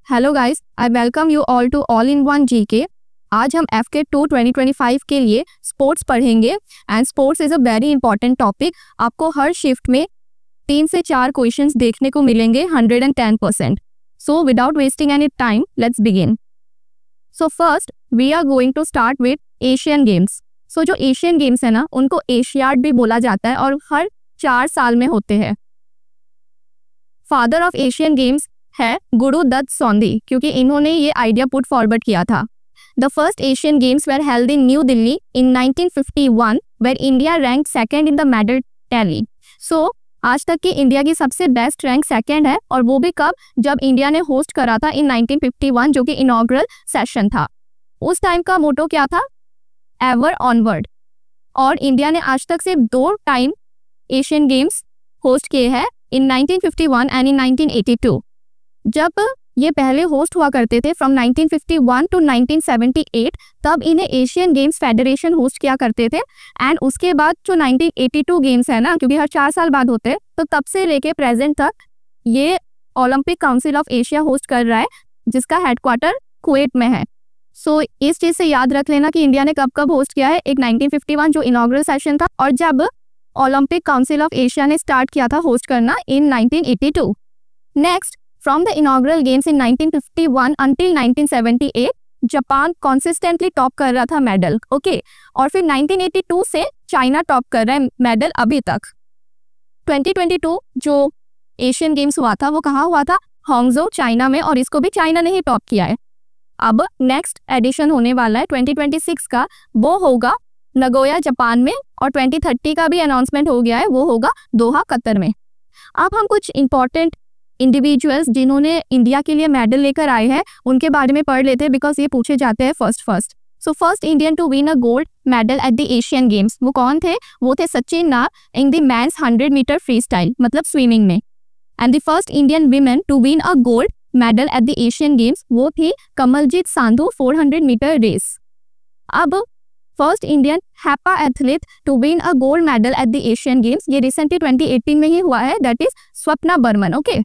Hello guys, I welcome you all to all in one GK. आज हम FK2 2025 के लिए स्पोर्ट्स पढ़ेंगे and sports is a very important topic. आपको हर शिफ्ट में 3 से 4 क्वेश्चंस देखने को मिलेंगे 110%। So without wasting any time let's begin. So first we are going to start with Asian games. So जो एशियन गेम्स है ना, उनको एशियाड भी बोला जाता है और हर 4 साल में होते हैं। फादर ऑफ एशियन गेम्स है गुरुदत्त सोंधी, क्योंकि इन्होंने ये आइडिया पुट फॉरवर्ड किया था। The first Asian Games were held in New Delhi in 1951 where India rank second in the medal tally. So आज तक की इंडिया की सबसे बेस्ट रैंक सेकेंड है, और वो भी कब? जब इंडिया ने होस्ट करा था इन 1951, जो कि इनॉग्रल सेशन था। उस टाइम का मोटो क्या था? Ever onward. और इंडिया ने आज तक सिर्फ 2 टाइम एशियन गेम्स होस्ट किए हैं, इन 1951 एंड इन 1982। जब ये पहले होस्ट हुआ करते थे फ्रॉम 1951 टू 1978, तब इन्हें एशियन गेम्स फेडरेशन होस्ट किया करते थे। एंड उसके बाद जो 1982 गेम्स है ना, क्योंकि हर 4 साल बाद होते हैं, तो तब से लेके प्रेजेंट तक ये Olympic council of Asia host कर रहा है, जिसका हेडक्वार्टर कुवैत में है। सो इस चीज़ से याद रख लेना कि इंडिया ने कब कब होस्ट किया है। एक 1951 जो इनॉग्रल सेशन था, और जब ओलंपिक काउंसिल ऑफ एशिया ने स्टार्ट किया था होस्ट करना इन 1982। Next, from the inaugural games in 1951 until 1978, Japan consistently top कर रहा था मेडल, ओके। और फिर 1982 से चाइना टॉप कर रहा है मेडल अभी तक। 2022 जो एशियन गेम्स हुआ था, वो कहाँ हुआ था? हांगझो, चाइना में, और इसको भी चाइना ने ही टॉप किया है। अब नेक्स्ट एडिशन होने वाला है 2026 का, वो होगा नगोया, जापान में, और 2030 का भी अनाउंसमेंट हो गया है, वो होगा दोहा, कतर में। अब हम कुछ इंपॉर्टेंट इंडिविजुअल्स जिन्होंने इंडिया के लिए मेडल लेकर आए हैं उनके बारे में पढ़ लेते हैं, बिकॉज ये पूछे जाते हैं first. So first Indian to win a gold medal at the Asian Games, वो कौन थे? वो थे Sachin Nag in the men's 100 metre freestyle, मतलब स्विमिंग में। And the first Indian women to win a gold medal at the Asian Games, वो थी Kamaljeet Sandhu 400 metre race. अब फर्स्ट इंडियन हैपा athlete to win a gold medal at the Asian Games, ये recently 2018 में ही हुआ है, that is Swapna Barman, okay.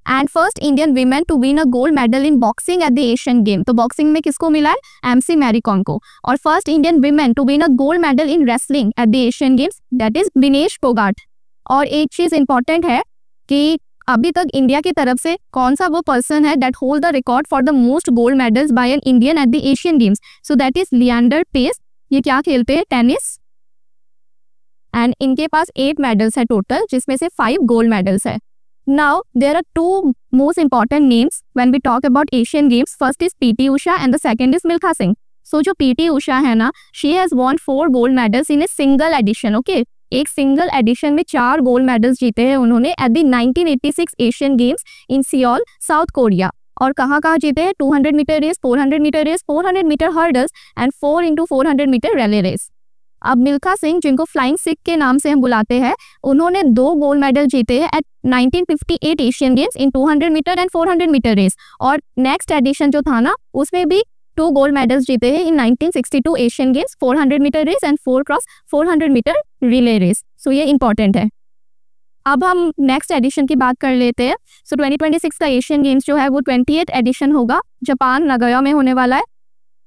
And first Indian women to win a gold medal in boxing at the Asian game, तो boxing में किसको मिला है? MC मैरी कॉम को। और first Indian women to win a gold medal in wrestling at the Asian games, that is Vinesh Phogat. और एक चीज इंपॉर्टेंट है कि अभी तक इंडिया की तरफ से कौन सा वो पर्सन है that hold the record for the most gold medals by an Indian at the Asian games, so that is Leander Paes. ये क्या खेलते हैं? टेनिस। एंड इनके पास 8 मेडल्स है टोटल, जिसमें से 5 गोल्ड मेडल्स है। Now, there are 2 most important names when we talk about Asian Games. First is PT Usha and the second is Milkha Singh. So, जो PT Usha है ना, she has won 4 gold medals in a single edition, okay? एक single edition में 4 gold medals जीते हैं उन्होंने at the 1986 Asian games in Seoul, South Korea. और कहाँ जीते हैं? 200 meter race, 400 metre race, 400 meter hurdles and 4x400 meter relay race. अब मिल्खा सिंह, जिनको फ्लाइंग सिख के नाम से हम बुलाते हैं, उन्होंने 2 गोल्ड मेडल जीते हैं at 1958 Asian games in 200 meter and 400 metre race. और नेक्स्ट एडिशन जो था ना, उसमें भी 2 गोल्ड मेडल्स जीते हैं in 1962 Asian Games, 400 metre race and 4x400 metre relay race. So ये इंपॉर्टेंट है। अब हम नेक्स्ट एडिशन की बात कर लेते हैं। सो 2026 का एशियन गेम्स जो है वो 20th एडिशन होगा, जापान नगोया में होने वाला है।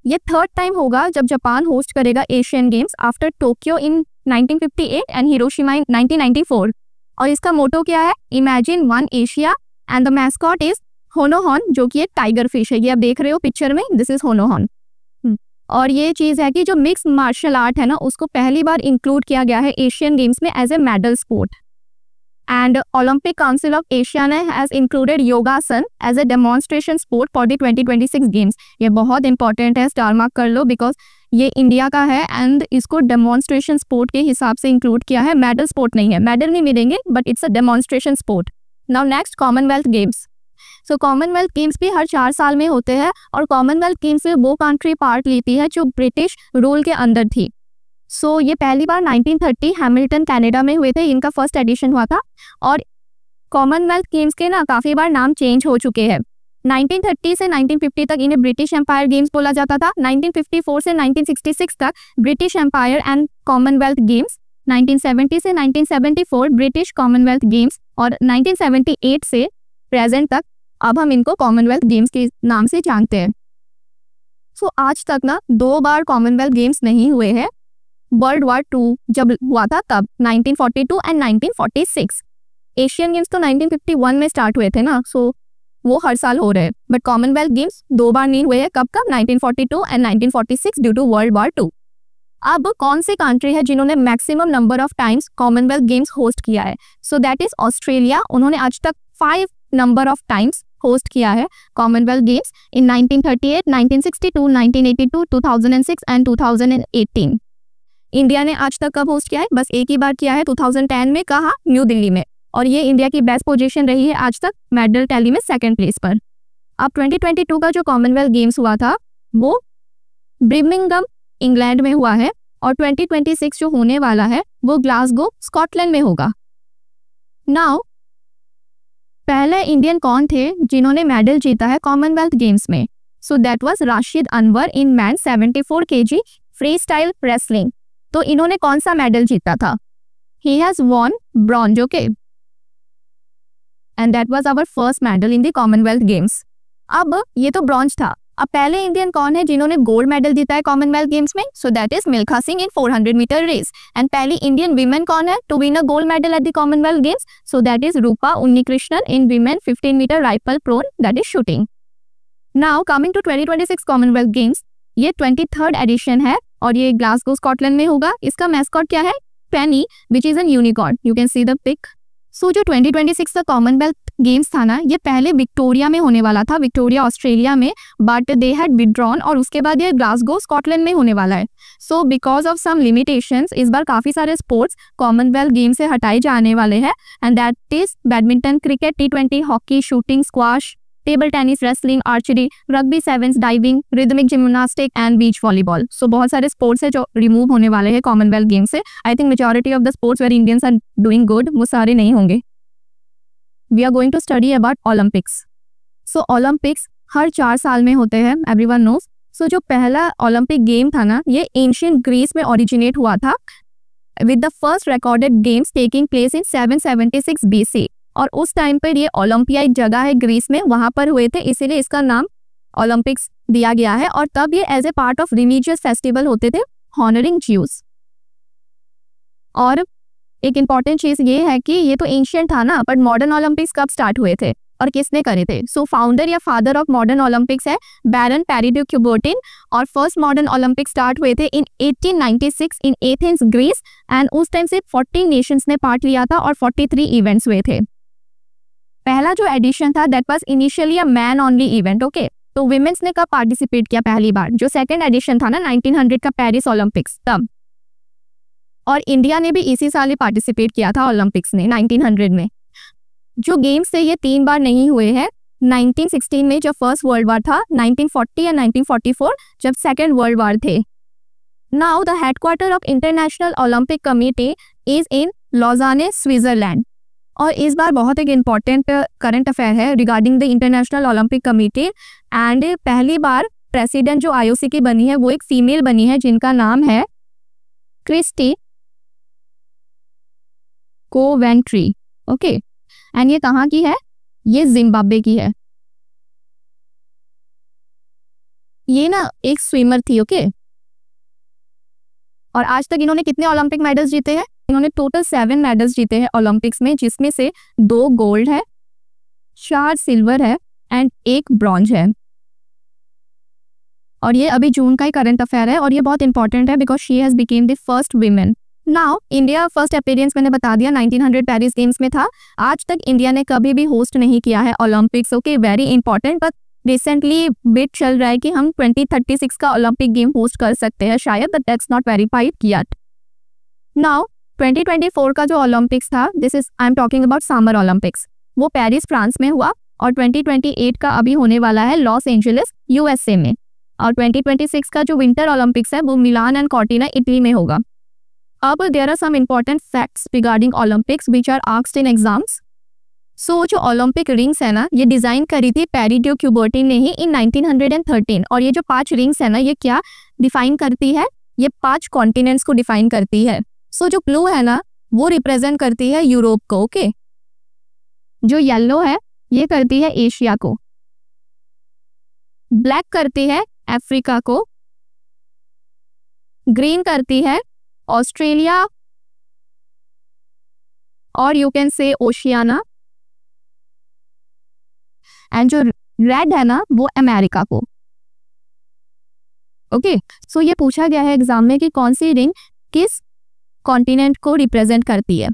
ये 3rd टाइम होगा जब जापान होस्ट करेगा Asian Games after Tokyo in 1958 and Hiroshima in 1994। और इसका मोटो क्या है? Imagine one Asia, and the mascot is Honohon, जो कि एक टाइगर फिश है। ये आप देख रहे हो पिक्चर में, दिस इज होनोहॉन। और ये चीज़ है कि जो मिक्स मार्शल आर्ट है ना, उसको पहली बार इंक्लूड किया गया है एशियन गेम्स में as a medal sport. And Olympic council of Asia ने has included yogasana as a demonstration sport for the 2026 games. ये बहुत इंपॉर्टेंट है, स्टार मार्क कर लो, बिकॉज ये इंडिया का है एंड इसको डेमोन्स्ट्रेशन स्पोर्ट के हिसाब से इंक्लूड किया है, मेडल स्पोर्ट नहीं है। मेडल नहीं मिलेंगे, but it's a demonstration sport. Now next, Commonwealth games. So Commonwealth games भी हर 4 साल में होते हैं, और कॉमनवेल्थ गेम्स में वो कंट्री पार्ट लेती है जो ब्रिटिश रूल के अंदर थी। सो ये पहली बार 1930 हैमिल्टन कनाडा में हुए थे, इनका फर्स्ट एडिशन हुआ था। और कॉमनवेल्थ गेम्स के ना काफ़ी बार नाम चेंज हो चुके हैं। 1930 से 1950 तक इन्हें ब्रिटिश एम्पायर गेम्स बोला जाता था। 1954 से 1966 तक British empire and commonwealth games. 1970 से 1974 ब्रिटिश कॉमनवेल्थ गेम्स। और 1978 से प्रेजेंट तक अब हम इनको कॉमनवेल्थ गेम्स के नाम से जानते हैं। सो आज तक ना 2 बार कॉमनवेल्थ गेम्स नहीं हुए हैं। वर्ल्ड वॉर 2 जब हुआ था तब 1942 एंड 1946। एशियन गेम्स तो 1951 में स्टार्ट हुए थे ना, सो वो हर साल हो रहे हैं। बट कॉमनवेल्थ गेम्स 2 बार नहीं हुए हैं। कब कब? 1942 and 1946 due to world war 2। अब कौन सी कंट्री है जिन्होंने maximum number of times commonwealth games host किया है? So that is Australia. उन्होंने आज तक 5 नंबर ऑफ टाइम्स होस्ट किया है commonwealth games in 1938, 1962, 1982, 2006 and 2018। India ने आज तक कब होस्ट किया है? बस एक ही बार किया है, 2010 में। कहा? न्यू दिल्ली में। और ये इंडिया की बेस्ट पोजीशन रही है आज तक, मेडल टैली में 2nd प्लेस पर। अब 2022 का जो कॉमनवेल्थ गेम्स हुआ था वो ब्रिमिंघम इंग्लैंड में हुआ है, और 2026 जो होने वाला है वो ग्लासगो स्कॉटलैंड में होगा। नाउ पहले इंडियन कौन थे जिन्होंने मेडल जीता है कॉमनवेल्थ गेम्स में? So that was Rashid Anwar in man 74 kg freestyle wrestling. तो इन्होंने कौन सा मेडल जीता था? He has won bronze, okay, and that was our first medal in the commonwealth games. अब ये तो ब्रॉन्ज था। अब पहले इंडियन कौन है जिन्होंने गोल्ड मेडल जीता है कॉमनवेल्थ गेम्स में? So that is Milkha Singh in 400 metre race. And पहली इंडियन वीमेन कौन है to win a gold medal at the commonwealth games? So that is Rupa Unnikrishnan in women 15 metre rifle prone, that is shooting. Now coming to 2026 commonwealth games, ये 23rd addition है और ये Glasgow Scotland में होगा। इसका mascot क्या है? Penny, which is an unicorn. You can see the pic. So जो 2026 का कॉमनवेल्थ गेम्स था ना, ये पहले विक्टोरिया में होने वाला था, विक्टोरिया ऑस्ट्रेलिया में, बट दे हैड विड्रॉन, और उसके बाद ये ग्लासगो स्कॉटलैंड में होने वाला है। So because of some limitations इस बार काफ़ी सारे स्पोर्ट्स कॉमनवेल्थ गेम से हटाए जाने वाले हैं, and that is badminton, cricket, T20, hockey, shooting, squash, table tennis, wrestling, archery, rugby sevens, diving, rhythmic gymnastic and beach volleyball. So बहुत सारे स्पोर्ट्स है जो रिमूव होने वाले हैं कॉमनवेल्थ गेम से। I think majority of the sports where Indians are doing good, वो सारे नहीं होंगे। We are going to study about Olympics. So Olympics हर 4 साल में होते हैं, एवरीवन नोज। सो जो पहला ओलंपिक गेम था ना, ये एंशियंट ग्रीस में ओरिजिनेट हुआ था, with the first recorded games taking place in 776 BC। और उस टाइम पर ये ओलंपिया एक जगह है ग्रीस में, वहां पर हुए थे, इसीलिए इसका नाम ओलंपिक्स दिया गया है। और तब ये as a part of religious festival होते थे, हॉनरिंग ज्यूस। और एक इम्पॉर्टेंट चीज ये है कि ये तो एंशियंट था ना, बट मॉडर्न ओलंपिक्स कब स्टार्ट हुए थे और किसने करे थे? सो फाउंडर या फादर ऑफ मॉडर्न ओलंपिक्स है बैरन पेरिडी-क्यूबर्टिन, और फर्स्ट मॉडर्न ओलंपिक स्टार्ट हुए थे इन 1896 इन एथेंस, ग्रीस। एंड उस टाइम से 14 नेशंस ने पार्ट लिया था और 43 इवेंट्स हुए थे। पहला जो एडिशन था that was initially a man only event, okay. तो विमेंस ने कब पार्टिसिपेट किया पहली बार? जो 2nd एडिशन था ना 1900 का पेरिस ओलंपिक्स, तब। और इंडिया ने भी इसी साल ही पार्टिसिपेट किया था ओलंपिक्स ने 1900 में। जो गेम्स थे ये 3 बार नहीं हुए हैं। 1916 में जब फर्स्ट वर्ल्ड वॉर था, 1940 या 1944 जब सेकेंड वर्ल्ड वॉर थे। Now the headquarter of International Olympic Committee is in Lausanne, Switzerland. और इस बार बहुत एक इम्पॉर्टेंट करंट अफेयर है regarding the International Olympic Committee. And पहली बार प्रेसिडेंट जो IOC की बनी है वो एक फीमेल बनी है, जिनका नाम है क्रिस्टी कोवेंट्री, ओके। एंड ये कहाँ की है? ये जिम्बाब्वे की है। ये ना एक स्विमर थी, ओके। और आज तक इन्होंने कितने ओलंपिक मेडल्स जीते हैं? इन्होंने टोटल 7 मेडल्स जीते हैं ओलंपिक्स में, जिसमें से 2 गोल्ड है, 4 सिल्वर है एंड 1 ब्रॉन्ज है। और ये अभी जून का ही करंट अफेयर है, और ये बहुत इंपॉर्टेंट है because she has become the first women. Now India first appearance मैंने बता दिया 1900 पेरिस गेम्स में था। आज तक इंडिया ने कभी भी होस्ट नहीं किया है Olympics, okay, very important. But recently bit चल रहा है कि हम 2036 का ओलंपिक गेम होस्ट कर सकते हैं शायद, but that's not verified yet. Now 2024 का जो ओलंपिक्स था, this is I am talking about summer Olympics, वो पेरिस फ्रांस में हुआ। और 2028 का अभी होने वाला है लॉस एंजलिस USA में। और 2026 का जो विंटर ओलंपिक्स है वो मिलान एंड कॉर्टिना इटली में होगा। अब there are some important facts regarding Olympics which are asked in exams. So जो ओलंपिक रिंग्स है ना, ये डिजाइन करी थी पेरिडी-क्यूबर्टिन ने ही इन 1913। और ये जो 5 रिंग्स है ना, ये क्या डिफाइन करती है? ये 5 कॉन्टिनेंट्स को डिफाइन करती है। सो जो ब्लू है ना, वो रिप्रेजेंट करती है यूरोप को, ओके। जो येलो है ये करती है एशिया को, ब्लैक करती है अफ्रीका को, ग्रीन करती है ऑस्ट्रेलिया, और you can say Oceania, and जो रेड है ना वो अमेरिका को। ओके, सो ये पूछा गया है एग्जाम में कि कौन सी रिंग किस कॉन्टिनेंट को रिप्रेजेंट करती है।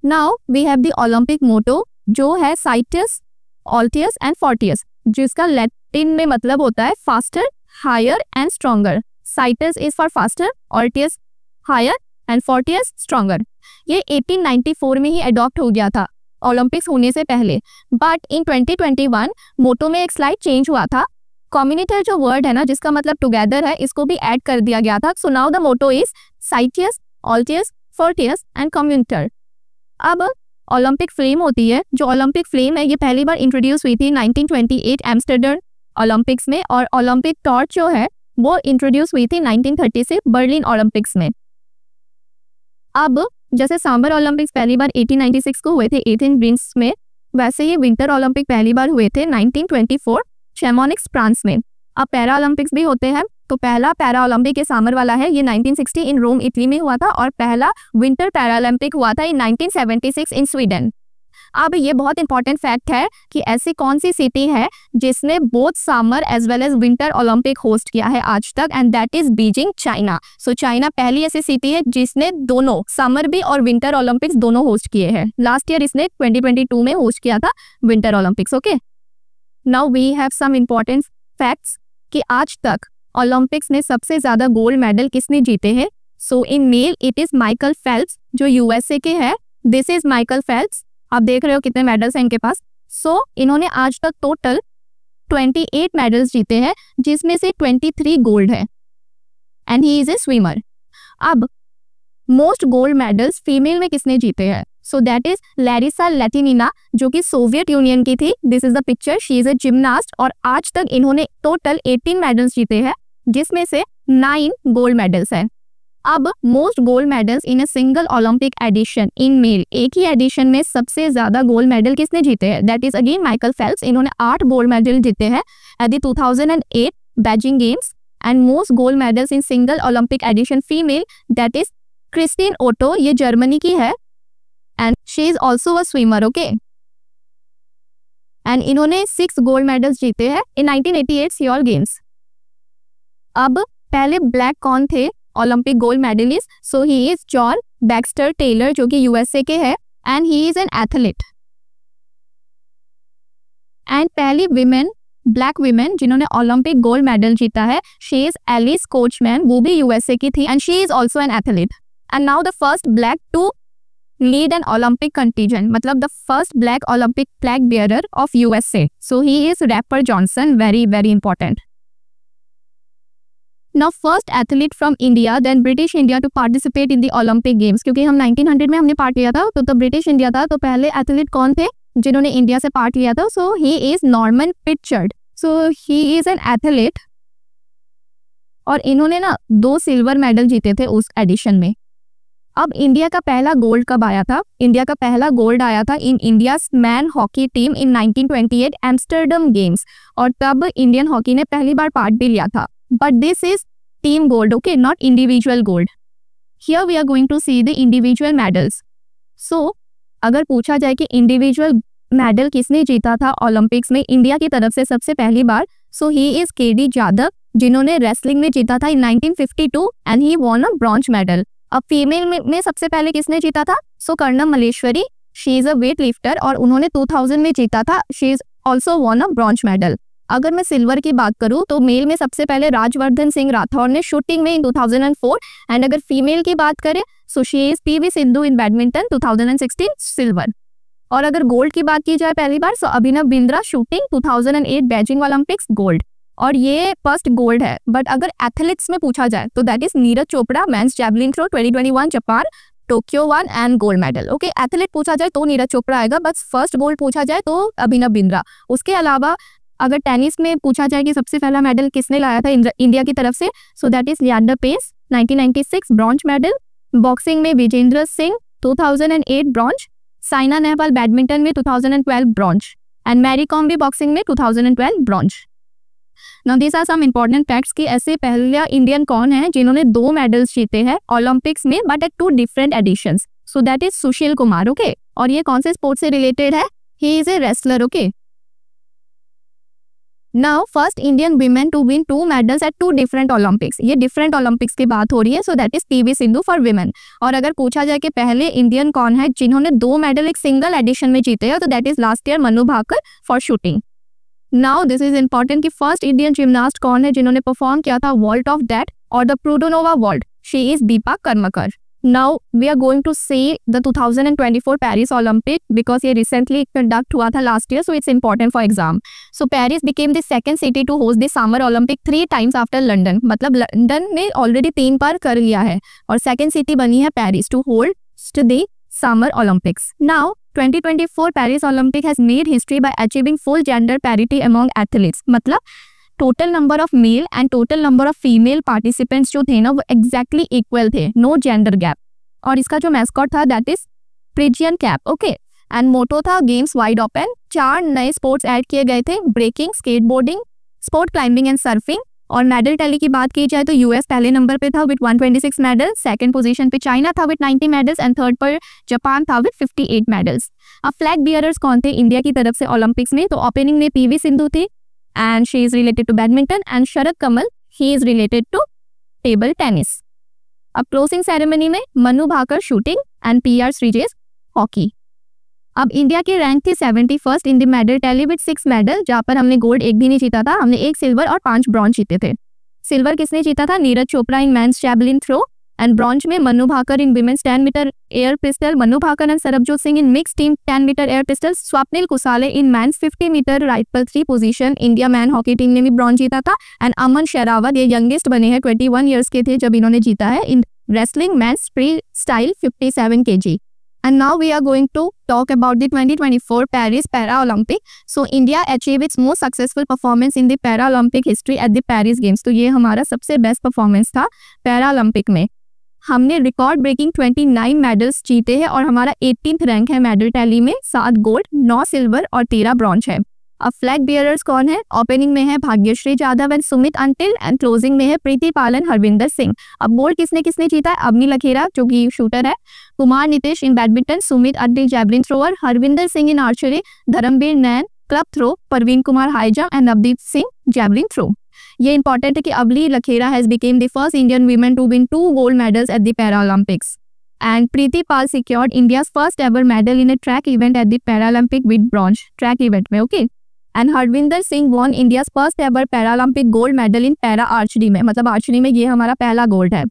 Now we have the Olympic motto जो है साइटियस, ऑल्टियस एंड फोर्टियस, जिसका लैटिन में मतलब होता है faster, higher and stronger. Citius is for faster, altius higher and fortius stronger. ये 1894 में ही अडॉप्ट हो गया था ओलंपिक्स होने से पहले, बट इन 2021 मोटो में एक स्लाइड चेंज हुआ था। कम्युनिटर जो वर्ड है ना जिसका मतलब टुगेदर है, इसको भी ऐड कर दिया गया था। So now the motto is citius, altius, fortius and communiter. अब ओलंपिक फ्लेम होती है, जो ओलंपिक फ्लेम है ये पहली बार इंट्रोड्यूस हुई थी 1928 एम्स्टर्डम ओलंपिक्स में, और ओलंपिक टॉर्च जो है वो इंट्रोड्यूस हुई थी 1936 बर्लिन ओलंपिक्स में। अब जैसे समर ओलंपिक्स पहली बार 1896 को हुए थे एथेंस में, वैसे ही विंटर ओलंपिक पहली बार हुए थे 1924 शैमोनिक्स फ्रांस में। अब पैरा ओलंपिक्स भी होते हैं, तो पहला पैरा ओलंपिक ये समर वाला है, ये 1960 इन रोम इटली में हुआ था, और पहला विंटर पैरा ओलंपिक हुआ था इन 1976 इन स्वीडन। अब ये बहुत इंपॉर्टेंट फैक्ट है कि ऐसी कौन सी सिटी है जिसने both summer as well as winter Olympic host किया है आज तक, and that is Beijing, China. So China पहली ऐसी सिटी है जिसने दोनों समर भी और विंटर ओलंपिक्स दोनों होस्ट किए हैं। लास्ट ईयर इसने 2022 में होस्ट किया था winter Olympics. Okay, now we have some important facts कि आज तक ओलंपिक्स में सबसे ज्यादा गोल्ड मेडल किसने जीते हैं। So in male it is Michael Phelps जो यूएसए के है। दिस इज माइकल फेल्प्स, आप देख रहे हो कितने मेडल्स हैं इनके पास। सो इन्होंने आज तक टोटल 28 मेडल्स जीते हैं, जिसमें से 23 गोल्ड है, and he is A swimmer. अब मोस्ट गोल्ड मेडल्स फीमेल में किसने जीते हैं। सो दैट इज लैरिसा लैटिनिना जो कि सोवियत यूनियन की थी। This is the picture, she is a gymnast, और आज तक इन्होंने टोटल 18 मेडल्स जीते हैं, जिसमें से 9 गोल्ड मेडल्स हैं। अब most gold medals in a single Olympic edition in male, एक ही एडिशन में सबसे ज्यादा गोल्ड मेडल किसने जीते हैं। That is again Michael Phelps, इन्होंने 8 गोल्ड मेडल जीते हैं at the 2008 Beijing games. And most gold medals in single Olympic edition female, that is Kristin Otto, ये जर्मनी की है, and she is also a swimmer. Okay, and इन्होंने 6 gold medals जीते हैं इन 1988 Seoul games. अब पहले ब्लैक कौन थे Olympic gold medalist. So he is John Baxter Taylor जो कि यूएसए के है, and he is an athlete. And पहली विमेन, ब्लैक विमेन जिन्होंने ओलंपिक गोल्ड मेडल जीता है, शी इज एलिस कोचमैन, वो भी यूएसए की थी, and she is also an athlete. And now the first black to lead an Olympic contingent, मतलब the first black Olympic flag bearer of USA. So he is Rafer Johnson, very very important. Now first athlete from India, then British India to participate in the Olympic Games, क्योंकि हम 1900 में हमने part लिया था, तो British India था, तो पहले एथलीट कौन थे जिन्होंने इंडिया से पार्ट लिया था। So he is Norman Pritchard, so he is an athlete, और इन्होंने ना 2 सिल्वर मेडल जीते थे उस एडिशन में। अब इंडिया का पहला गोल्ड कब आया था। इंडिया का पहला गोल्ड आया था in India men hockey team in 1928 Amsterdam games, और तब इंडियन हॉकी ने पहली बार पार्ट भी लिया था। But this is team gold, okay, not individual gold. Here we are going to see the individual medals. So, अगर पूछा जाए कि इंडिविजुअल मेडल किसने जीता था ओलंपिक्स में इंडिया की तरफ से सबसे पहली बार, so he is K D Jadhav जिन्होंने रेसलिंग में जीता था in 1952 and he won a bronze medal. अब फीमेल में सबसे पहले किसने जीता था। So Karnam Malleswari, she is a weightlifter, और उन्होंने 2000 में जीता था, she is also won a bronze medal. अगर मैं सिल्वर की बात करूं तो मेल में सबसे पहले राजवर्धन सिंह राठौर ने शूटिंग में इन 2004, एंड अगर फीमेल की बात करें so she is PV Sindhu in badminton 2016 silver. और अगर गोल्ड की बात की जाए पहली बार, so Abhinav Bindra shooting 2008 Beijing Olympics gold, और ये फर्स्ट गोल्ड है। बट अगर एथलेटिक्स में पूछा जाए तो that is Neeraj Chopra men's javelin throw 2021 Japan Tokyo 1 and gold medal. Okay, athlete पूछा जाए तो नीरज चोपड़ा आएगा, बस फर्स्ट गोल्ड पूछा जाए तो अभिनव बिंद्रा। उसके अलावा अगर टेनिस में पूछा जाए कि सबसे पहला मेडल किसने लाया था इंडिया की तरफ से, so that is Leander Paes 1996 bronze medal. Boxing में विजेंद्र सिंह 2008 ब्रॉन्ज। साइना नेहवाल बैडमिंटन में 2012 ब्रॉन्ज। एंड मैरी कॉम भी बॉक्सिंग में 2012 bronze. Now this are some important facts कि ऐसे पहला इंडियन कौन है जिन्होंने 2 मेडल्स जीते हैं ओलंपिक्स में but at 2 different editions. So that is Sushil Kumar, okay. और ये कौन से स्पोर्ट से रिलेटेड है? He is a wrestler, okay. Now first Indian women to win 2 medals at 2 different Olympics. ये डिफरेंट ओलंपिक्स की बात हो रही है, so that is PV Sindhu for women. और अगर पूछा जाए कि पहले इंडियन कौन है जिन्होंने 2 मेडल एक सिंगल एडिशन में जीते हैं, तो that is last year Manu Bhaker for shooting. Now this is important कि फर्स्ट इंडियन जिम्नास्ट कौन है जिन्होंने परफॉर्म किया था वॉल्ट ऑफ डेथ और the Produnova vault. She is Dipa Karmakar. Now we are going to see the 2024 Paris Olympic because ये recently conduct हुआ था last year, so it's important for exam. So Paris became the second city to host the summer Olympic 3 times after London. मतलब London ने already 3 बार कर लिया है और सेकंड सिटी बनी है Paris to host the summer Olympics. Now 2024 Paris Olympic has made history by achieving full gender parity among athletes. मतलब total number of male and total number of female participants जो थे ना वो exactly equal थे, no gender gap. और इसका जो mascot था that is Phrygian cap, okay. And मोटो था गेम्स वाइड ओपन। 4 नए स्पोर्ट्स ऐड किए गए थे, breaking, skateboarding, sport climbing and surfing. और मेडल टैली की बात की जाए तो यूएस पहले नंबर पे था विद 126 मेडल, सेकंड पोजीशन पे चाइना था विद 90 मेडल्स एंड थर्ड पर जापान था विद 58 मेडल्स। अब फ्लैग बियरर्स कौन थे इंडिया की तरफ से ओलंपिक्स में? तो ओपनिंग में पीवी सिंधु थी and she is related to badminton, and Sharath Kamal he is related to table tennis. अब क्लोजिंग सेरेमनी में Manu Bhaker shooting and PR Sreejesh hockey. अब इंडिया की रैंक थी 71st in the medal tally with 6 medal, जहां पर हमने गोल्ड एक भी नहीं जीता था। हमने 1 सिल्वर और 5 ब्रॉन्ज जीते थे। सिल्वर किसने जीता था? Neeraj Chopra in men's javelin throw, and bronze में Manu Bhaker in women's 10 meter air pistol, Manu Bhaker and Sarabjot Singh in mix team 10 meter air pistol, Swapnil Kusale in men's 50 meter rifle 3 position. India men hockey team ने भी ब्रॉन्ज जीता था। एंड अमन शेरावत ये यंगेस्ट बने हैं, 21 ईयर्स के थे जब इन्होंने जीता है इन wrestling men's freestyle 57 kg. And now we are going to talk about the 2024 Paris Paralympic. So India achieved its most successful performance in the Paralympic history at the Paris Games. तो ये हमारा सबसे बेस्ट परफॉर्मेंस था Paralympic में। हमने record breaking 29 medals जीते हैं और हमारा 18th रैंक है मेडल टैली में, 7 गोल्ड, 9 सिल्वर और 13 ब्रॉन्ज है। अब फ्लैग बियरर्स कौन है? ओपनिंग में है Bhagyashree Jadhav and Sumit until, and closing में है प्रीति पालन, हरविंदर सिंह। अब गोल्ड किसने किसने जीता है? अवनी लखेरा जो कि शूटर है, Kumar Nitesh in badminton, Sumit Antil javelin thrower, Harvinder Singh in archery, Dharambir Nain club throw, Praveen Kumar high jump and Navdeep Singh javelin throw. ये इंपॉर्टेंट है कि Avani Lekhara has become the first Indian women to win 2 gold medals at the Paralympics. And Preeti Pal secured India's first ever medal in a track event at the Paralympic with bronze track event में, okay? And Harvinder Singh won India's first ever Paralympic gold medal in para archery में, मतलब archery में ये हमारा पहला gold है,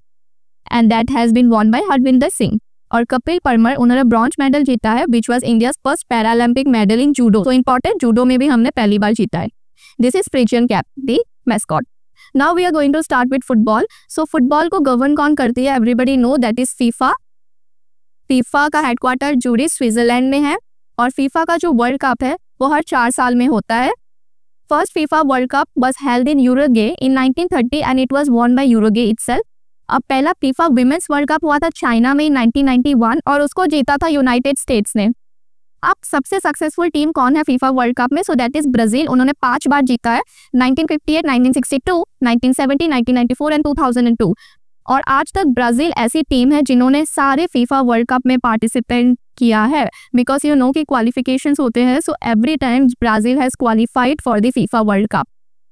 and that has been won by Harvinder Singh। और कपिल परमार उन्होंने ब्रॉन्ज मेडल जीता है which was India's first Paralympic medal in judo। तो इम्पोर्टेंट, जूडो में भी हमने पहली बार जीता है। This is Frisian Cap, the mascot। Now we are going to start with football। So football को गवर्न कौन करती है? Everybody know that is FIFA। FIFA का हेडक्वार्टर जूरिच स्विट्जरलैंड में है और फीफा का जो वर्ल्ड कप है वो हर 4 साल में होता है। First FIFA world cup was held in Uruguay in 1930 and it was won by Uruguay itself. अब पहला फीफा विमेंस वर्ल्ड कप हुआ था चाइना में 1991 और उसको जीता था यूनाइटेड स्टेट्स ने। अब सबसे सक्सेसफुल टीम कौन है फीफा वर्ल्ड कप में? So that is Brazil. उन्होंने 5 बार जीता है, 1958, 1962, 1970, 1994 एंड 2002। और आज तक ब्राजील ऐसी टीम है जिन्होंने सारे फीफा वर्ल्ड कप में पार्टिसिपेट किया है, बिकॉज यू नो कि क्वालिफिकेशंस होते हैं, सो every time Brazil has qualified for the FIFA world cup.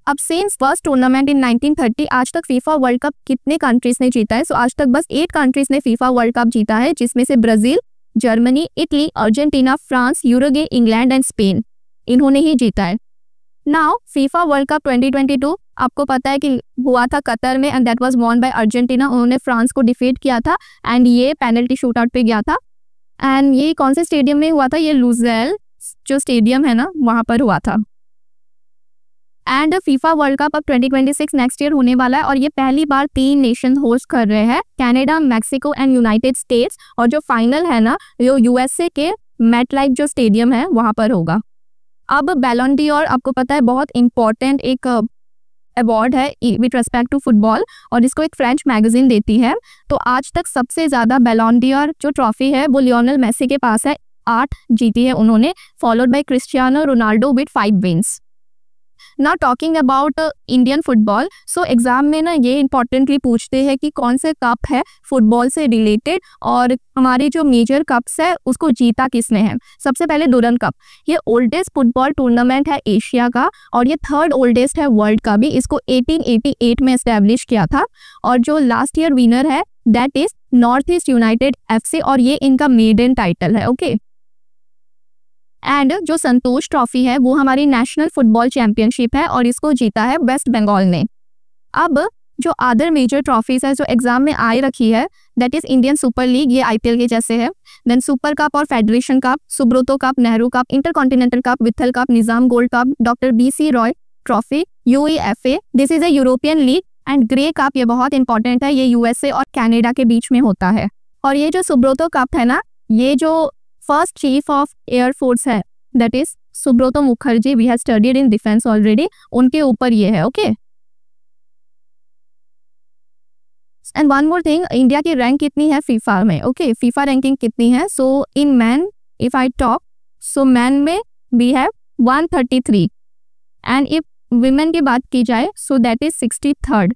अब सिंस फर्स्ट टूर्नामेंट इन 1930 आज तक फीफा वर्ल्ड कप कितने कंट्रीज ने जीता है? सो आज तक बस 8 कंट्रीज ने फीफा वर्ल्ड कप जीता है, जिसमें से Brazil, Germany, Italy, Argentina, France, Uruguay, England and Spain, इन्होंने ही जीता है। नाउ फीफा वर्ल्ड कप 2022 आपको पता है कि हुआ था कतर में and that was won by Argentina. उन्होंने फ्रांस को डिफीट किया था एंड ये पेनल्टी शूट आउट पे गया था। एंड ये कौन से स्टेडियम में हुआ था? ये लुज़ेल जो स्टेडियम है ना वहाँ पर हुआ था। एंड फीफा वर्ल्ड कप अब 2026 नेक्स्ट ईयर होने वाला है और ये पहली बार 3 नेशन होस्ट कर रहे हैं, Canada, Mexico and United states. और जो फाइनल है ना वो यूएसए के मेटलाइफ जो स्टेडियम है वहाँ पर होगा। अब बैलन ड'ओर आपको पता है बहुत इंपॉर्टेंट एक अवार्ड है विद रेस्पेक्ट टू फुटबॉल और इसको एक फ्रेंच मैगजीन देती है। तो आज तक सबसे ज़्यादा बैलन ड'ओर जो ट्रॉफी है वो लियोनेल मेसी के पास है 8 जीती है उन्होंने, followed by Cristiano Ronaldo with 5 wins. Now talking about Indian football, so exam में ना ये इंपॉर्टेंटली पूछते हैं कि कौन से कप है फुटबॉल से रिलेटेड और हमारे जो मेजर कप्स है उसको जीता किसने है। सबसे पहले डुरन कप, ये ओल्डेस्ट फुटबॉल टूर्नामेंट है एशिया का और ये 3rd ओल्डेस्ट है वर्ल्ड का भी। इसको 1888 में एस्टेब्लिश किया था और जो लास्ट ईयर विनर है that is north east United FC और ये इनका मेडन टाइटल है। ओके एंड जो संतोष ट्रॉफी है वो हमारी नेशनल फुटबॉल चैंपियनशिप है और इसको जीता है वेस्ट बंगाल ने। अब जो अदर मेजर ट्रॉफीज है जो एग्जाम में आए रखी है that is Indian super league, ये IPL के जैसे है। देन सुपर कप और federation cup, Subroto cup, Nehru cup, intercontinental cup, Vithal cup, Nizam gold cup, doctor BC Roy trophy, UEFA, this is a European league. And Grey cup, ये बहुत इंपॉर्टेंट है, ये USA और कनाडा के बीच में होता है। और ये जो सुब्रोतो कप है ना, ये जो first chief of air force है that is Subroto Mukherjee, we have studied in defence already, उनके ऊपर ये है। Okay and one more thing, India की रैंक कितनी है फीफा में। ओके फीफा रैंकिंग कितनी है। So in men if I talk, so men में we have 133 and if women की बात की जाए so that is 63rd।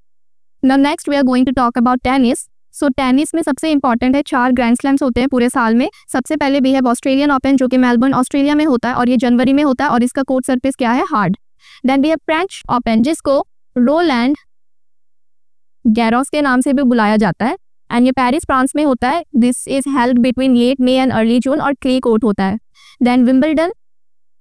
Now next we are going to talk about tennis. So tennis में सबसे important है 4 ग्रैंड स्लैम्स होते हैं पूरे साल में। सबसे पहले भी है ऑस्ट्रेलियन ओपन जो कि मेलबर्न ऑस्ट्रेलिया में होता है और ये जनवरी में होता है और इसका कोर्ट सरफेस क्या है, हार्ड। देन भी है फ्रेंच ओपन जिसको रोलैंड गैरोस के नाम से भी बुलाया जाता है एंड ये पेरिस फ्रांस में होता है। This is held between late May and early June और क्ले कोर्ट होता है। देन विंबलडन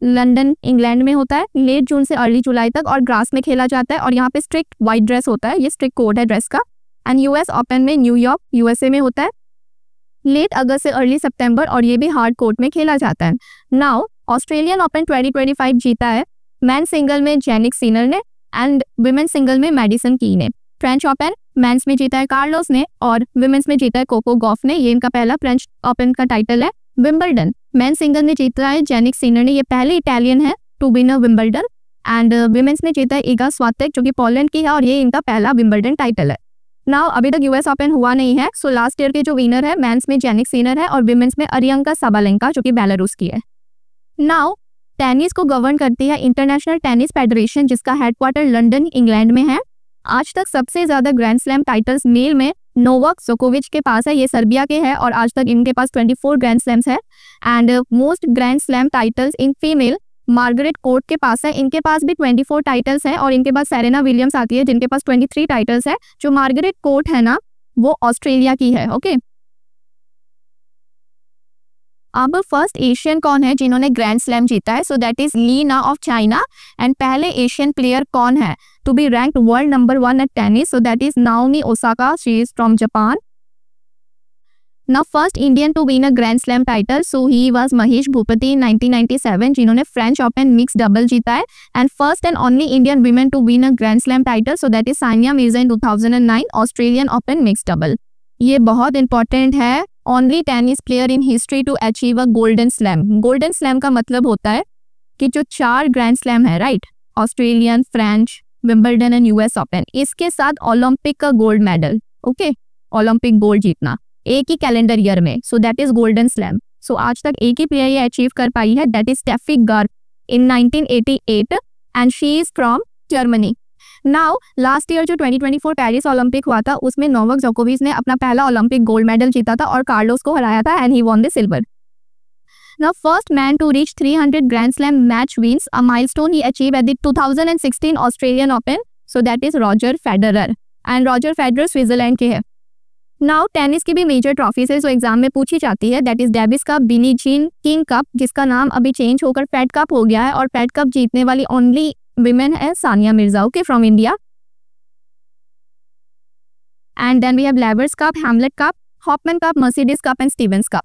लंदन इंग्लैंड में होता है लेट जून से अर्ली जुलाई तक और ग्रास में खेला जाता है और यहाँ पे स्ट्रिक्ट वाइट ड्रेस होता है, ये स्ट्रिक्ट कोड है ड्रेस का। एंड US ओपन में न्यूयॉर्क USA में होता है लेट अगस्त से अर्ली सितंबर और ये भी हार्ड कोर्ट में खेला जाता है। नाउ ऑस्ट्रेलियन ओपन 2025 जीता है मैन सिंगल में जेनिक सिनर ने एंड विमेन सिंगल में मैडिसन की ने। फ्रेंच ओपन मेंस में जीता है कार्लोस ने और विमेन्स में जीता है कोको गॉफ ने, ये इनका पहला फ्रेंच ओपन का टाइटल है। विंबलडन मेन सिंगल में जीता है जेनिक सिनर ने, ये पहले इटालियन है to win a Wimbledon and women's में जीता है इगा स्वातेक जो कि पोलैंड की है और ये इनका पहला विंबलडन टाइटल है। नाउ अभी तक US ओपन हुआ नहीं है, सो लास्ट ईयर के जो विनर है मेंस में जेनिक सिनर है और विमेन्स में अरियंका साबालेंका जो कि बेलारूस की है। नाउ टेनिस को गवर्न करती है इंटरनेशनल टेनिस फेडरेशन जिसका हेडक्वार्टर लंदन इंग्लैंड में है। आज तक सबसे ज्यादा ग्रैंड स्लैम टाइटल्स मेल में नोवाक जोकोविच के पास है, ये सर्बिया के हैं और आज तक इनके पास 24 ग्रैंड स्लैम्स है। And most grand slam titles in female Margaret court के पास है, इनके पास भी 24 टाइटल्स हैं और इनके पास सेरेना विलियम्स आती है जिनके पास 23 टाइटल्स है। जो मार्गरेट कोर्ट है ना वो ऑस्ट्रेलिया की है। ओके अब फर्स्ट एशियन कौन है जिन्होंने ग्रैंड स्लैम जीता है, so that is Li Na of China. And पहले एशियन प्लेयर कौन है to be ranked world number 1 at tennis, so that is Naomi Osaka, she is from Japan. Now first Indian to win a Grand Slam title, so he was Mahesh Bhupathi in 1997 जिन्होंने French open mix double जीता है। And first and only Indian women to win a grand slam title, so that is Sania Mirza in 2009 Australian open mix double. ये बहुत इंपॉर्टेंट है, only tennis player in history to achieve a golden slam. Golden slam का मतलब होता है कि जो 4 ग्रैंड स्लैम है right, Australian, French, Wimbledon and US open, इसके साथ ओलंपिक का gold medal. Okay Olympic gold जीतना एक ही कैलेंडर ईयर में, so that is golden slam. So आज तक एक ही प्लेयर ये अचीव कर पाई है, that is Steffi Garg in 1988 and she is from Germany. Now last year जो 2024 पेरिस ओलंपिक हुआ था उसमें नोवाक जोकोविच ने अपना पहला ओलंपिक गोल्ड मेडल जीता था और कार्लोस को हराया था and he won the silver. Now first man to reach 300 Grand Slam match wins, a milestone he achieved at the 2016 Australian Open, so that is Roger Federer and Roger Federer Switzerland के है। Now tennis की भी major trophies है जो exam में पूछी जाती है, that is Davis cup, Billie Jean King cup जिसका नाम अभी चेंज होकर फेड कप हो गया है और फेड कप जीतने वाली ओनली विमेन है Sania Mirza, okay from India. And then we have Laver's cup, Hamlet cup, Hopman cup, Mercedes cup and Stevens cup.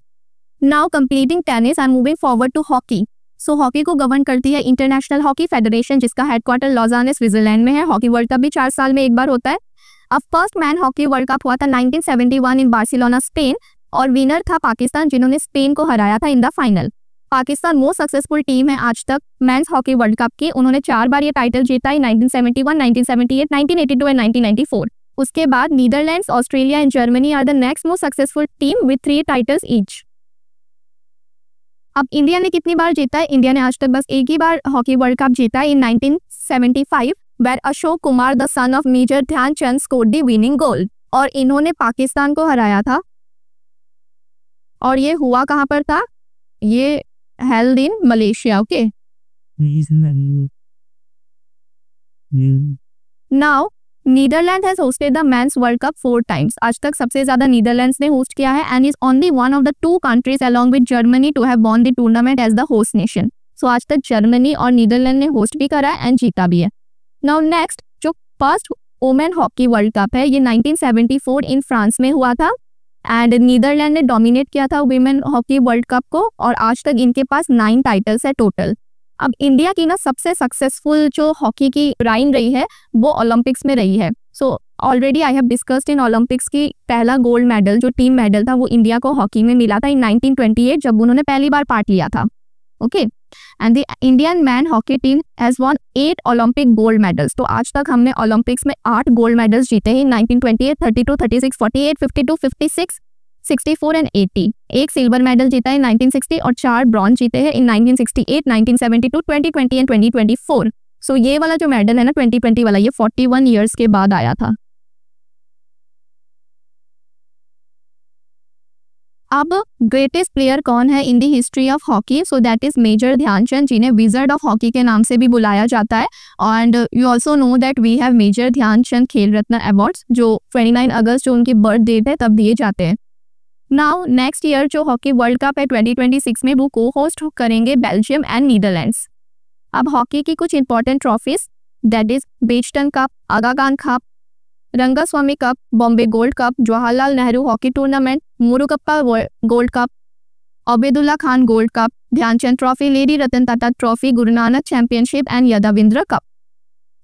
Now completing tennis I am moving forward to hockey. So hockey को govern करती है international hockey federation जिसका headquarter Lausanne Switzerland में है। Hockey world cup भी 4 साल में एक बार होता है। अब first man hockey world cup हुआ था 1971 इन बार्सिलोना स्पेन और विनर था पाकिस्तान जिन्होंने स्पेन को हराया था in the final. Pakistan most successful team है आज तक मेंस हॉकी वर्ल्ड कप की, उन्होंने 4 बार ये टाइटल जीता है 1971, 1978, 1982 एंड 1994। उसके बाद Netherlands, Australia and Germany are the next most successful team with 3 titles each. अब इंडिया ने कितनी बार जीता है? इंडिया ने आज तक बस एक ही बार हॉकी वर्ल्ड कप जीता है, in 1975, where Ashok Kumar the son of major Dhyan Chand scored the winning goal, और इन्होंने पाकिस्तान को हराया था। और ये हुआ कहाँ पर था? ये held in Malaysia. Okay, now Netherland has hosted the men's world cup 4 times. आज तक सबसे ज्यादा नीदरलैंड्स ने होस्ट किया है, and is only one of the 2 countries along with Germany to have won the tournament as the host nation. So आज तक Germany और नीदरलैंड ने होस्ट भी करा है एंड जीता भी है। नाउ नेक्स्ट, जो first women hockey world cup है, ये 1974 इन फ्रांस में हुआ था, एंड नीदरलैंड ने डोमिनेट किया था वुमेन हॉकी वर्ल्ड कप को, और आज तक इनके पास 9 टाइटल्स है टोटल। अब इंडिया की ना सबसे सक्सेसफुल जो हॉकी की राइन रही है वो ओलंपिक्स में रही है। So already I have discussed in Olympics की पहला गोल्ड मेडल जो टीम मेडल था वो इंडिया को हॉकी में मिला था इन 1928, जब उन्होंने पहली बार पार्ट लिया था। Okay, and the Indian man hockey team has won 8 Olympic gold medals. तो आज तक हमने ओलंपिक्स में 8 गोल्ड मेडल्स जीते हैं, 1928, 32, 36, 48, 52, 56, 64 एंड 80। एक सिल्वर मेडल जीता है 1960 और 4 ब्रॉन्ज जीते हैं इन 1968, 1972, 2020 एंड 2024। सो ये वाला जो मेडल है ना 2020 वाला, ये 41 ईयर्स के बाद आया था। अब ग्रेटेस्ट प्लेयर कौन है in the history of hockey? So that is major Dhyan Chand, जिन्हें विजर्ड ऑफ हॉकी के नाम से भी बुलाया जाता है। And you also know that we have major Dhyan Chand Khel Ratna awards, जो 29 अगस्त जो उनकी बर्थ डेट है तब दिए जाते हैं। नाउ नेक्स्ट ईयर जो हॉकी वर्ल्ड कप है 2026 में, वो को होस्ट करेंगे बेल्जियम एंड नीदरलैंड्स। अब हॉकी की कुछ important trophies, that is Beighton cup, Aga Khan cup, Rangaswamy cup, Bombay gold cup, Jawaharlal Nehru hockey tournament, Murugappa gold cup, Obaidullah Khan gold cup, Dhyan Chand trophy, lady Ratan Tata trophy, Guru Nanak championship and Yadavindra cup.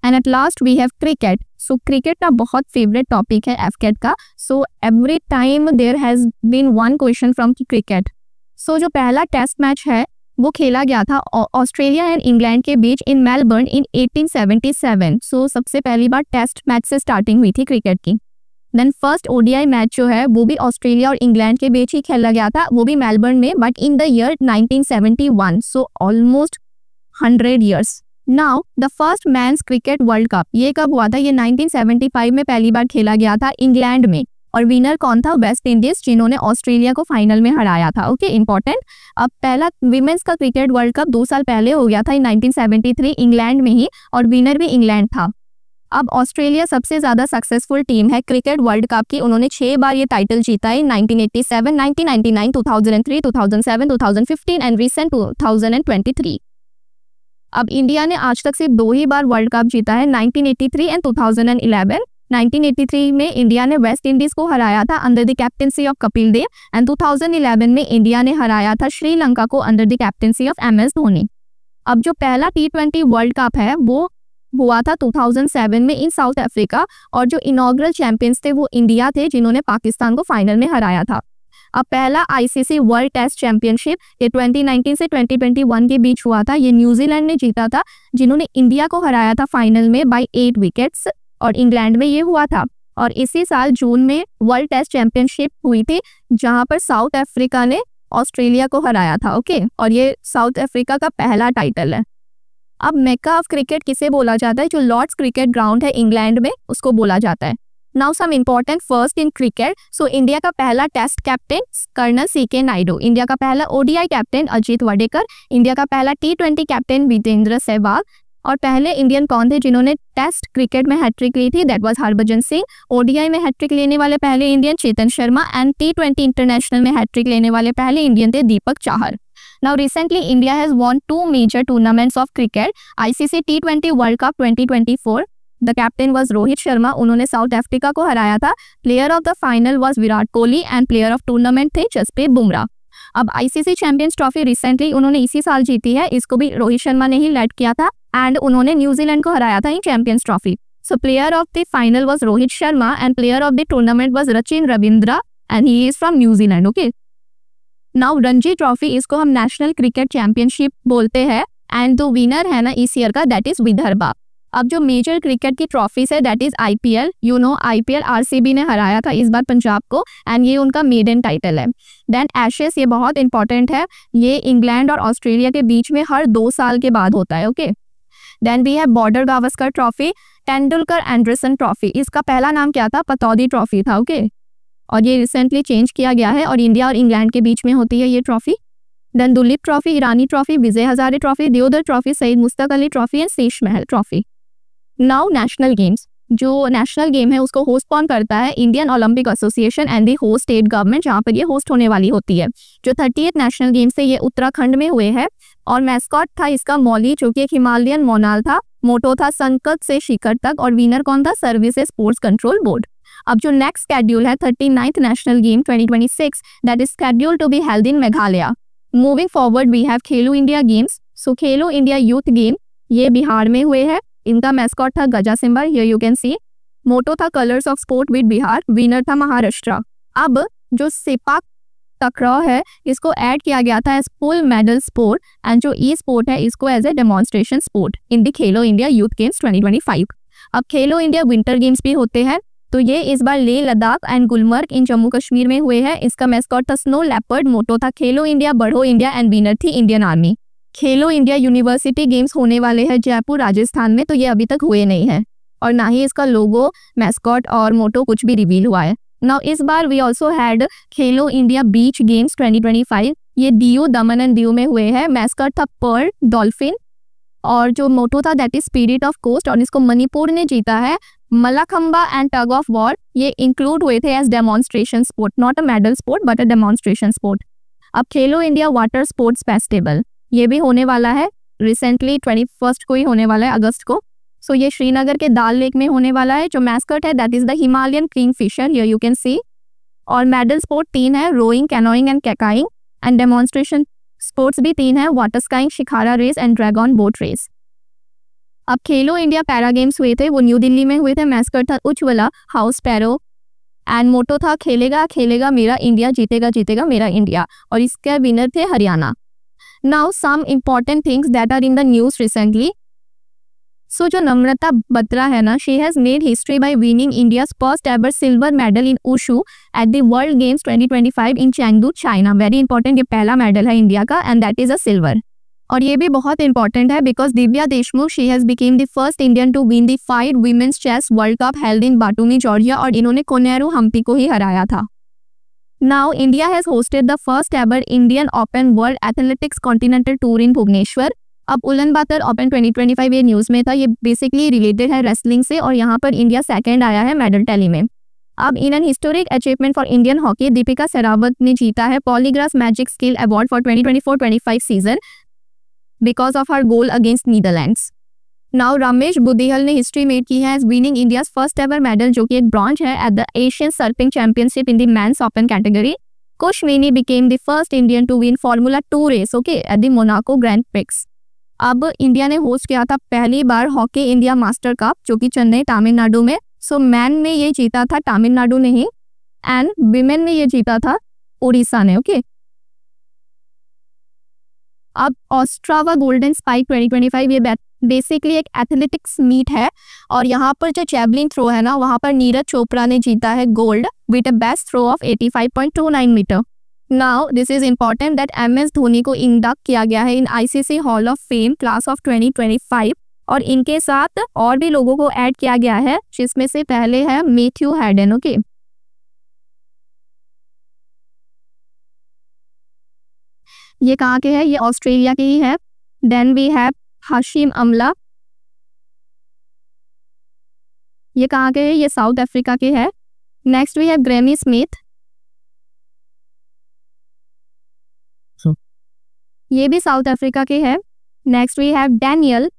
And at last we have cricket. So cricket का बहुत favourite topic है AFCAT का। So every time there has been one question from cricket. So जो पहला test match है वो खेला गया था ऑस्ट्रेलिया एंड इंग्लैंड के बीच इन मेलबर्न इन 1877। सो सबसे पहली बार टेस्ट मैच से स्टार्टिंग हुई थी क्रिकेट की। देन फर्स्ट ओडीआई मैच जो है वो भी ऑस्ट्रेलिया और इंग्लैंड के बीच ही खेला गया था, वो भी मेलबर्न में, बट इन द ईयर 1971। सो almost 100 years. Now the first men's cricket world cup, ये कब हुआ था? ये 1975 में पहली बार खेला गया था इंग्लैंड में, और विनर कौन था? वेस्ट इंडीज, जिन्होंने ऑस्ट्रेलिया को फाइनल में हराया था। Okay, important. अब पहला विमेंस का क्रिकेट वर्ल्ड कप 2 साल पहले हो गया था इन 1973 इंग्लैंड में ही, और विनर भी इंग्लैंड था। अब ऑस्ट्रेलिया सबसे ज्यादा सक्सेसफुल टीम है क्रिकेट वर्ल्ड कप की, उन्होंने 6 बार ये टाइटल जीता है, 1987, 1999, 2003, 2007, 2015 एंड रिसेंट 2023। अब इंडिया ने आज तक सिर्फ 2 ही बार वर्ल्ड कप जीता है, 1983 एंड 2011। 1983 में इंडिया ने वेस्ट इंडीज को हराया था under the captaincy of Kapil Dev, and 2011 में इंडिया ने हराया था श्रीलंका को under the captaincy of MS Dhoni. अब जो पहला T20 वर्ल्ड कप है वो हुआ था 2007 में इन साउथ अफ्रीका, और जो इनॉग्रल चैंपियंस थे वो इंडिया थे, जिन्होंने पाकिस्तान को फाइनल में हराया था। अब पहला ICC वर्ल्ड टेस्ट चैंपियनशिप ये 2019 से 2021 के बीच हुआ था, ये न्यूजीलैंड ने जीता था, जिन्होंने इंडिया को हराया था फाइनल में बाय 8 विकेट्स, और इंग्लैंड में ये हुआ था। और इसी साल जून में वर्ल्ड टेस्ट चैंपियनशिप हुई थी, जहां पर साउथ अफ्रीका ने ऑस्ट्रेलिया को हराया था। ओके, और ये साउथ अफ्रीका का पहला टाइटल है। अब मेक्का ऑफ क्रिकेट किसे बोला जाता है? जो लॉर्ड्स क्रिकेट ग्राउंड है इंग्लैंड में, उसको बोला जाता है। Now some important first in cricket. So India का पहला test captain colonel CK Naidu, India का पहला ODI captain Ajit Wadekar, India का पहला T20 कैप्टन वीरेंद्र सहवाग, और पहले इंडियन कौन थे जिन्होंने टेस्ट क्रिकेट में हैट्रिक ली थी? That was Harbhajan Singh. ODI में हैट्रिक लेने वाले पहले Indian Chetan Sharma, and T20 international में हैट्रिक लेने वाले पहले इंडियन थे Deepak Chahar. Now recently India has won 2 major tournaments of cricket, ICC T20 World Cup 2024. The captain was Rohit Sharma, उन्होंने साउथ अफ्रीका को हराया था। Player of the final was Virat Kohli, and player of tournament थे जसप्रीत बुमराह। अब ICC चैंपियंस ट्रॉफी रिसेंटली उन्होंने इसी साल जीती है, इसको भी रोहित शर्मा ने ही लेड किया था, एंड उन्होंने न्यूजीलैंड को हराया था इन champions trophy. So player of the final was Rohit Sharma, and player of the tournament was Rachin Ravindra, and he is from New Zealand. Okay, now Ranji trophy, इसको हम नेशनल क्रिकेट चैंपियनशिप बोलते हैं, एंड जो विनर है ना इस ईयर का, दैट इज विदर्भा। अब जो मेजर क्रिकेट की ट्रॉफीज है that is IPL, you know IPL RCB ने हराया था इस बार पंजाब को एंड ये उनका मेडन टाइटल है। देन एशेस, ये बहुत इंपॉर्टेंट है, ये इंग्लैंड और ऑस्ट्रेलिया के बीच में हर 2 साल के बाद होता है, okay. Then we have Border Gavaskar trophy, Tendulkar Anderson trophy, इसका पहला नाम क्या था, पतौदी ट्रॉफी था, ओके, और ये रिसेंटली चेंज किया गया है और इंडिया और इंग्लैंड के बीच में होती है ये trophy. Then Duleep trophy, Irani trophy, Vijay Hazare trophy, Deodhar trophy, Syed Mushtaq Ali trophy and Sheesh Mahal trophy. Now national games, जो नेशनल गेम है उसको होस्ट कौन करता है, Indian Olympic association and the host state government, जहाँ पर ये होस्ट होने वाली होती है। जो 38th नेशनल गेम्स है ये उत्तराखंड में हुए हैं और मैस्कॉट था इसका मौली, जो कि एक हिमालयन मोनाल था। मोटो था संकट से शिखर तक और विनर कौन था, सर्विसेज स्पोर्ट्स कंट्रोल बोर्ड। अब जो नेक्स्ट स्केड्यूल है 39th national game 2026 that is schedule to be held in Meghalaya. Moving forward we have Khelo India games. So Khelo India youth game ये बिहार में हुए हैं, इनका मैस्कॉट था Gaja Simba, here you can see. Motto था colours of sport with Bihar, winner था महाराष्ट्र। अब जो सेपाक टकराव है इसको ऐड किया गया था as full medal sport and जो ई स्पोर्ट है इसको as a demonstration sport in the Khelo India youth games 2025। अब खेलो इंडिया विंटर गेम्स भी होते हैं, तो ये इस बार लेह लद्दाख एंड गुलमर्ग इन जम्मू कश्मीर में हुए हैं। इसका मैस्कॉट था स्नो लेपर्ड, मोटो था खेलो इंडिया, बढ़ो इंडिया एंड विनर थी इंडियन आर्मी। खेलो इंडिया यूनिवर्सिटी गेम्स होने वाले हैं जयपुर राजस्थान में, तो ये अभी तक हुए नहीं है और ना ही इसका लोगो, मैस्कॉट और मोटो कुछ भी रिवील हुआ है। नाउ इस बार we also had Khelo India beach games 2025, ये दीव, दमन एंड दीव में हुए हैं। मैस्कॉट था पर्ल डॉल्फिन और जो मोटो था that is spirit of coast और इसको मणिपुर ने जीता है। Mallakhamba and tug of war ये इंक्लूड हुए थे as demonstration sport, not a medal sport but a demonstration sport. अब Khelo India water sports festival ये भी होने वाला है, रिसेंटली 21 को ही होने वाला है अगस्त को। सो ये श्रीनगर के दाल लेक में होने वाला है। जो मैस्कट है that is the Himalayan kingfisher, here you can see. और मेडल स्पोर्ट 3 है, rowing, canoeing and kayaking and demonstration sports भी 3 है, water skiing, shikara race and dragon boat race. अब खेलो इंडिया पैरा गेम्स हुए थे, वो न्यू दिल्ली में हुए थे। मैस्कट था उज्ज्वला हाउस पैरो एंड मोटो था खेलेगा खेलेगा मेरा इंडिया, जीतेगा जीतेगा मेरा इंडिया और इसके विनर थे Haryana. Now some important things that are in the news recently. So जो नम्रता बत्रा है ना, she has made history by winning India's first ever silver medal in wushu at the world games 2025 in Chengdu China. Very important, ये पहला मेडल है India का and that is a silver. और ये भी बहुत इंपॉर्टेंट है because Divya Deshmukh she has become the first Indian to win the 5 women's chess world cup held in Batumi Georgia और इन्होंने कोनेरू हम्पी को ही हराया था। Now India has hosted the first ever Indian open world athletics continental tour in Bhubaneswar. अब उलन बातर open 2025 ये news में था, ये बेसिकली रिलेटेड है रेसलिंग से और यहाँ पर इंडिया सेकंड आया है मेडल टैली में। अब in an historic achievement for Indian hockey Deepika Sehrawat ने जीता है polygraph magic skill award for 2024-25 season because of her goal against Netherlands. Now Ramesh Budihal ने हिस्ट्री मेड की है as winning India's first ever medal जो कि एक ब्रॉन्ज है at the Asian surfing championship in the men's open category. Kushveni became the first Indian to win formula 2 race okay at the Monaco grand prix. अब India ने host किया था पहली बार hockey India master cup जो कि चेन्नई तमिलनाडु में। So man ने ये जीता था तमिलनाडु ने ही एंड विमेन ने ये जीता था उड़ीसा ने, ओके। अब ऑस्ट्रावा गोल्डन स्पाइक 2025 ये बेसिकली एक एथलेटिक्स मीट है और यहाँ पर जो जैवलिन थ्रो है ना वहाँ पर नीरज चोपड़ा ने जीता है gold with a best throw of 85.29 metre. Now this is important that MS Dhoni को इंडक्ट किया गया है in ICC hall of fame class of 2025 और इनके साथ और भी लोगों को ऐड किया गया है जिसमें से पहले है मैथ्यू हैडन, ओके। ये कहाँ के है, ये ऑस्ट्रेलिया के ही है। देन वी हैव हाशिम अमला, ये कहाँ के है, ये साउथ अफ्रीका के है। Next we have Graeme Smith, ये भी साउथ अफ्रीका के है। Next we have Daniel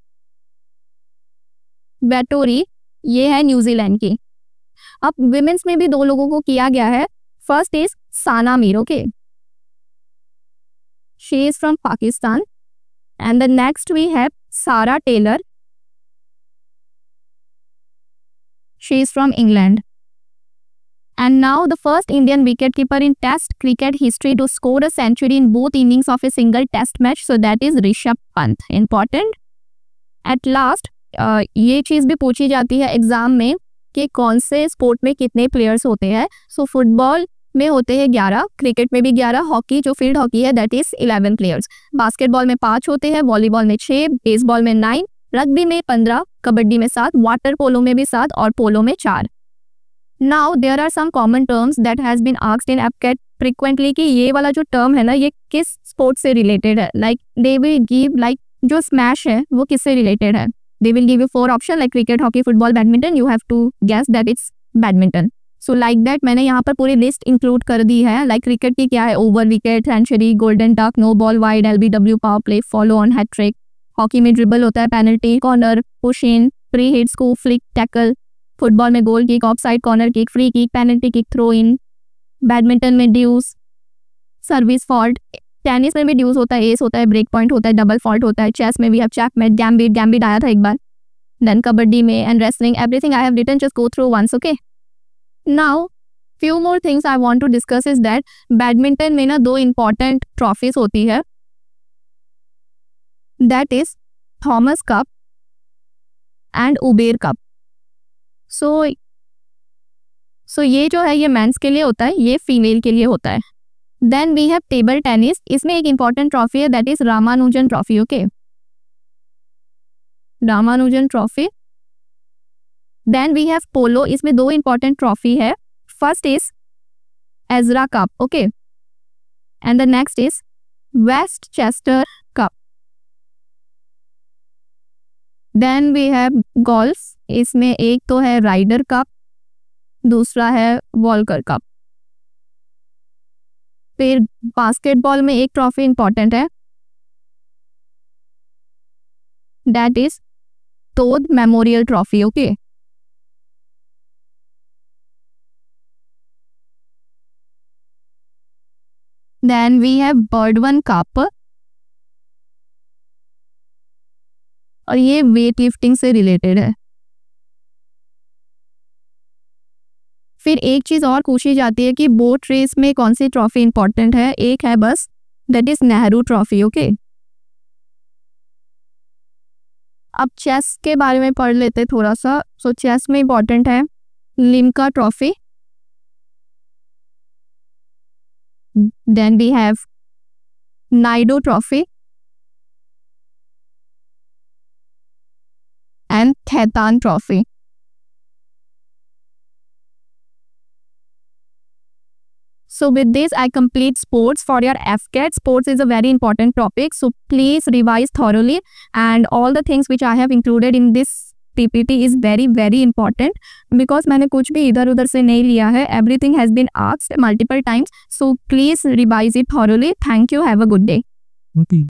Vettori, ये है न्यूजीलैंड की। अब विमेंस में भी 2 लोगों को किया गया है। First is Sana Mir, okay, she is from Pakistan and the next we have Sarah Taylor, she is from England. And now the first Indian wicketkeeper in Test cricket history to score a century in both innings of a single Test match. So that is Rishabh Pant. Important. At last, ये चीज़ भी पूछी जाती है exam में कि कौन से sport में कितने प्लेयर्स होते हैं। सो फुटबॉल में होते हैं 11, क्रिकेट में भी 11, हॉकी जो फील्ड हॉकी है दैट इज 11 प्लेयर्स, बास्केटबॉल में 5 होते हैं, वॉलीबॉल में 6, बेसबॉल में 9, रग्बी में 15, कबड्डी में 7, वाटर पोलो में भी 7 और पोलो में 4। Now there are some common terms that has been asked in AFCAT frequently कि ये वाला जो टर्म है ना ये किस स्पोर्ट से रिलेटेड है। Like they will give like जो स्मैश है वो किससे रिलेटेड है। They will give you 4 option like cricket, hockey, football, badminton. You have to guess that it's badminton. So like that मैंने यहाँ पर पूरी लिस्ट इंक्लूड कर दी है। लाइक क्रिकेट की क्या है, over wicket, century, golden duck, no ball wide, LBW, power play, follow on, hat-trick. Hockey में ड्रिबल होता है, penalty, corner, push in, free hit, scoop, flick, tackle. Football में goal kick, offside, corner kick, free kick, penalty kick, throw in. Badminton में deuce, service fault. Tennis में भी ड्यूस होता है, S होता है, ब्रेक पॉइंट होता है, डबल फॉल्ट होता है। चेस में भी हैव चैपमेट, गैम्बिट आया था एक बार। देन कबड्डी में and wrestling, everything I have written, just go through once, okay. Now few more things I want to discuss is that badminton में ना 2 important ट्रॉफीज होती है, that is Thomas cup and Uber cup. So ये जो है ये mains के लिए होता है, ये फीमेल के लिए होता है। Then we have table tennis, इसमें एक इंपॉर्टेंट ट्रॉफी है that is Ramanujan trophy, okay, Ramanujan trophy. Then we have polo, इसमें 2 इंपॉर्टेंट ट्रॉफी है। First is Ezra Cup, okay, and the next is Westchester Cup. Then we have golf, इसमें एक तो है rider cup, दूसरा है वॉल्कर कप। फिर बास्केटबॉल में एक ट्रॉफी इंपॉर्टेंट है that is Todd memorial trophy, okay. Then we have Burdwan Cup, और ये वेट लिफ्टिंग से रिलेटेड है। फिर एक चीज और पूछी जाती है कि बोट रेस में कौन सी ट्रॉफी इंपॉर्टेंट है। एक है बस, that is Nehru trophy, okay. अब चेस के बारे में पढ़ लेते थोड़ा सा। सो चेस में इंपॉर्टेंट है Limca trophy. Then we have Naidu Trophy and Khaitan Trophy. So with this I complete sports for your FCAT. Sports is a very important topic, so please revise thoroughly, and all the things which I have included in this PPT is very important because मैंने कुछ भी इधर उधर से नहीं लिया है। Everything has been asked multiple times, so please revise it thoroughly. Thank you. Have a good day. Okay.